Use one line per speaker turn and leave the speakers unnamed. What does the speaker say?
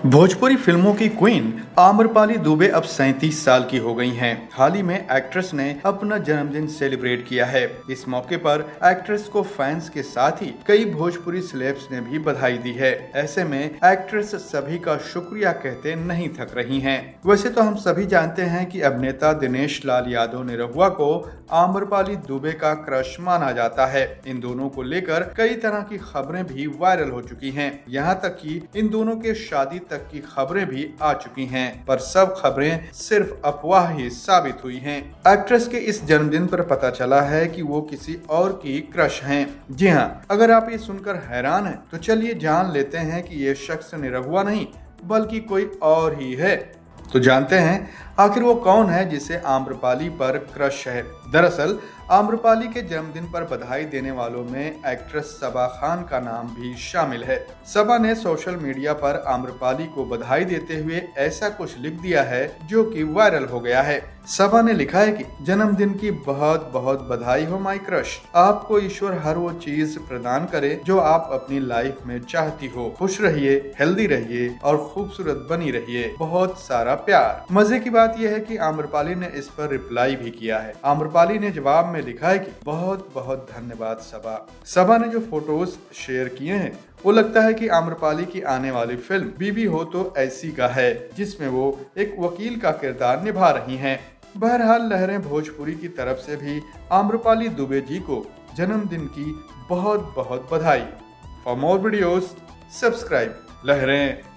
भोजपुरी फिल्मों की क्वीन आम्रपाली दुबे अब 37 साल की हो गई हैं। हाल ही में एक्ट्रेस ने अपना जन्मदिन सेलिब्रेट किया है। इस मौके पर एक्ट्रेस को फैंस के साथ ही कई भोजपुरी सेलेब्स ने भी बधाई दी है। ऐसे में एक्ट्रेस सभी का शुक्रिया कहते नहीं थक रही हैं। वैसे तो हम सभी जानते हैं कि अभिनेता दिनेश लाल यादव निरहुआ को आम्रपाली दुबे का क्रश माना जाता है। इन दोनों को लेकर कई तरह की खबरें भी वायरल हो चुकी हैं। यहाँ तक कि इन दोनों के शादी तक की खबरें भी आ चुकी हैं, पर सब खबरें सिर्फ अफवाह ही साबित हुई हैं। एक्ट्रेस के इस जन्मदिन पर पता चला है कि वो किसी और की क्रश हैं। जी हाँ, अगर आप ये सुनकर हैरान हैं, तो चलिए जान लेते हैं कि ये शख्स निरहुआ नहीं बल्कि कोई और ही है। तो जानते हैं आखिर वो कौन है जिसे आम्रपाली पर क्रश है। दरअसल आम्रपाली के जन्मदिन पर बधाई देने वालों में एक्ट्रेस सबा खान का नाम भी शामिल है। सबा ने सोशल मीडिया पर आम्रपाली को बधाई देते हुए ऐसा कुछ लिख दिया है जो कि वायरल हो गया है। सबा ने लिखा है कि जन्मदिन की बहुत बहुत बधाई हो माय क्रश। आपको ईश्वर हर वो चीज प्रदान करे जो आप अपनी लाइफ में चाहती हो। खुश रहिए, हेल्दी रहिए और खूबसूरत बनी रहिए। बहुत सारा प्यार। मजे की बात यह है कि आम्रपाली ने इस पर रिप्लाई भी किया है। आम्रपाली ने जवाब में लिखा है कि बहुत बहुत धन्यवाद सबा। सबा ने जो फोटोज शेयर किए हैं वो लगता है कि आम्रपाली की आने वाली फिल्म बीबी हो तो ऐसी का है, जिसमें वो एक वकील का किरदार निभा रही हैं। बहरहाल लहरें भोजपुरी की तरफ से भी आम्रपाली दुबे जी को जन्मदिन की बहुत बहुत बधाई। फॉर मोर वीडियोस सब्सक्राइब लहरें।